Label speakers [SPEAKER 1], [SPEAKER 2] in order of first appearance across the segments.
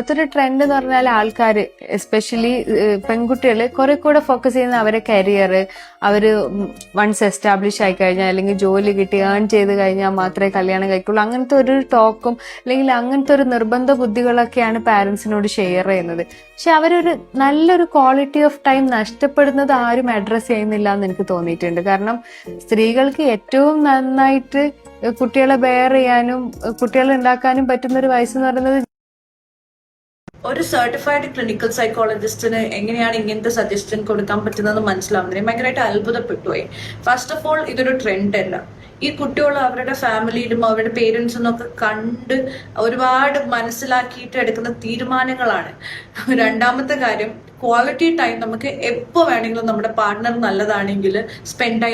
[SPEAKER 1] അതൊരു ട്രെൻഡ് എന്ന് പറഞ്ഞാൽ ആൾക്കാർ എസ്പെഷ്യലി പെൺകുട്ടികൾ കുറെ കൂടെ ഫോക്കസ് ചെയ്യുന്ന അവരെ കരിയർ, അവര് വൺസ് എസ്റ്റാബ്ലിഷ് ആയി കഴിഞ്ഞാൽ അല്ലെങ്കിൽ ജോലി കിട്ടി ഏൺ ചെയ്ത് കഴിഞ്ഞാൽ മാത്രമേ കല്യാണം കഴിക്കുള്ളൂ, അങ്ങനത്തെ ഒരു ടോക്കും അല്ലെങ്കിൽ അങ്ങനത്തെ ഒരു നിർബന്ധ ബുദ്ധികളൊക്കെയാണ് പാരന്റ്സിനോട് ഷെയർ ചെയ്യുന്നത്. പക്ഷെ അവരൊരു നല്ലൊരു ക്വാളിറ്റി ഓഫ് ടൈം നഷ്ടപ്പെടുന്നത് ആരും അഡ്രസ് ചെയ്യുന്നില്ല എന്ന് എനിക്ക് തോന്നിയിട്ടുണ്ട്. കാരണം സ്ത്രീകൾക്ക് ഏറ്റവും നന്നായിട്ട് കുട്ടികളെ ബെയർ ചെയ്യാനും കുട്ടികളെ ഉണ്ടാക്കാനും പറ്റുന്ന ഒരു വയസ്സെന്ന് പറയുന്നത്
[SPEAKER 2] ഒരു സർട്ടിഫൈഡ് ക്ലിനിക്കൽ സൈക്കോളജിസ്റ്റിന് എങ്ങനെയാണ് ഇങ്ങനത്തെ സജഷൻ കൊടുക്കാൻ പറ്റുന്നത് മനസ്സിലാവുന്നതിന് ഭയങ്കരമായിട്ട് അത്ഭുതപ്പെട്ടുപോയി. ഫസ്റ്റ് ഓഫ് ഓൾ ഇതൊരു ട്രെൻഡ് അല്ല. ഈ കുട്ടികൾ അവരുടെ ഫാമിലിയിലും അവരുടെ പേരൻസിനും ഒക്കെ കണ്ട് ഒരുപാട് മനസ്സിലാക്കിയിട്ട് എടുക്കുന്ന തീരുമാനങ്ങളാണ്. രണ്ടാമത്തെ കാര്യം, ക്വാളിറ്റി ടൈം നമുക്ക് എപ്പോൾ വേണമെങ്കിലും നമ്മുടെ പാർട്ട്ണർ നല്ലതാണെങ്കിൽ സ്പെൻഡ്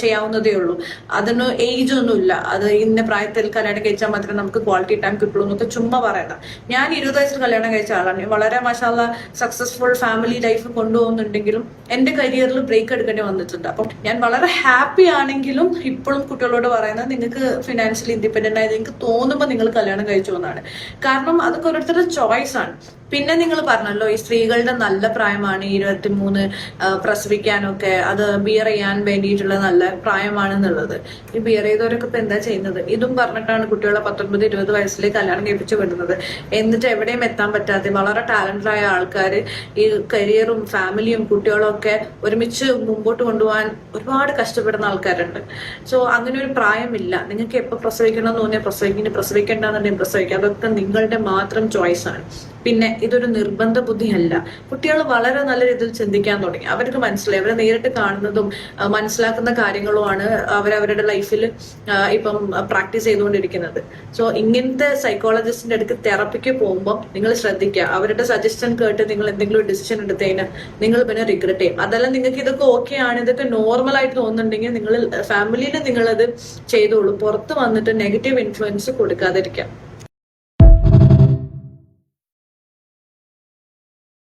[SPEAKER 2] ചെയ്യാവുന്നതേ ഉള്ളൂ. അതിന് ഏജ് ഒന്നുമില്ല. അത് ഇന്ന പ്രായത്തിൽ കല്യാണം കഴിച്ചാൽ മാത്രമേ നമുക്ക് ക്വാളിറ്റി ടൈം കിട്ടുള്ളൂ എന്നൊക്കെ ചുമ്മാ പറയണ്ട. ഞാൻ 20 വയസ്സിൽ കല്യാണം കഴിച്ച ആളാണ്. വളരെ മാഷാഅല്ലാഹ് സക്സസ്ഫുൾ ഫാമിലി ലൈഫ് കൊണ്ടുപോകുന്നുണ്ടെങ്കിലും എന്റെ കരിയറിൽ ബ്രേക്ക് എടുക്കേണ്ടി വന്നിട്ടുണ്ട്. അപ്പം ഞാൻ വളരെ ഹാപ്പി ആണെങ്കിലും ഇപ്പോഴും കുട്ടികളോട് പറയുന്നത്, നിങ്ങൾക്ക് ഫിനാൻഷ്യലി ഇൻഡിപെൻഡന്റ് ആയത് നിങ്ങൾക്ക് തോന്നുമ്പോൾ നിങ്ങൾ കല്യാണം കഴിച്ചു എന്നാണ്. കാരണം അതൊക്കെ ഓരോരുത്തരുടെ ചോയ്സ് ആണ്. പിന്നെ നിങ്ങൾ പറഞ്ഞല്ലോ ഈ സ്ത്രീകളുടെ നല്ല പ്രായമാണ് 23 പ്രസവിക്കാനൊക്കെ, അത് ബിയർ ചെയ്യാൻ വേണ്ടിയിട്ടുള്ള നല്ല പ്രായമാണെന്നുള്ളത്. ഈ ബിയർ ചെയ്തവരൊക്കെ ഇപ്പൊ എന്താ ചെയ്യുന്നത്? ഇതും പറഞ്ഞിട്ടാണ് കുട്ടികളെ 19-20 വയസ്സിലേക്ക് കല്യാണം കഴിപ്പിച്ചു വിടുന്നത്. എന്നിട്ട് എവിടെയും എത്താൻ പറ്റാതെ വളരെ ടാലന്റഡ് ആയ ആൾക്കാർ ഈ കരിയറും ഫാമിലിയും കുട്ടികളും ഒക്കെ ഒരുമിച്ച് മുമ്പോട്ട് കൊണ്ടുപോകാൻ ഒരുപാട് കഷ്ടപ്പെടുന്ന ആൾക്കാരുണ്ട്. സോ അങ്ങനെ ഒരു പ്രായമില്ല. നിങ്ങൾക്ക് എപ്പോൾ പ്രസവിക്കണം എന്ന് തോന്നിയാൽ പ്രസവിക്കേണ്ടെന്നുണ്ടെങ്കിൽ പ്രസവിക്കുക. അതൊക്കെ നിങ്ങളുടെ മാത്രം ചോയ്സ് ആണ്. പിന്നെ ഇതൊരു നിർബന്ധ ബുദ്ധിയല്ല. കുട്ടികൾ വളരെ നല്ല രീതിയിൽ ചിന്തിക്കാൻ തുടങ്ങി. അവർക്ക് മനസ്സിലായി, അവരെ നേരിട്ട് കാണുന്നതും മനസ്സിലാക്കുന്ന കാര്യങ്ങളുമാണ് അവരവരുടെ ലൈഫിൽ ഇപ്പം പ്രാക്ടീസ് ചെയ്തുകൊണ്ടിരിക്കുന്നത്. സോ ഇങ്ങനത്തെ സൈക്കോളജിസ്റ്റിന്റെ അടുത്ത് തെറപ്പിക്ക് പോകുമ്പോൾ നിങ്ങൾ ശ്രദ്ധിക്കുക. അവരുടെ സജഷൻ കേട്ട് നിങ്ങൾ എന്തെങ്കിലും ഒരു ഡിസിഷൻ എടുത്തതിന് നിങ്ങൾ പിന്നെ റിഗ്രറ്റ് ചെയ്യും. അതല്ല നിങ്ങൾക്ക് ഇതൊക്കെ ഓക്കെ ആണ്, ഇതൊക്കെ നോർമൽ ആയിട്ട് തോന്നുന്നുണ്ടെങ്കിൽ നിങ്ങൾ ഫാമിലിയിൽ നിങ്ങളത് ചെയ്തോളൂ. പുറത്ത് വന്നിട്ട് നെഗറ്റീവ് ഇൻഫ്ലുവൻസ് കൊടുക്കാതിരിക്കാം.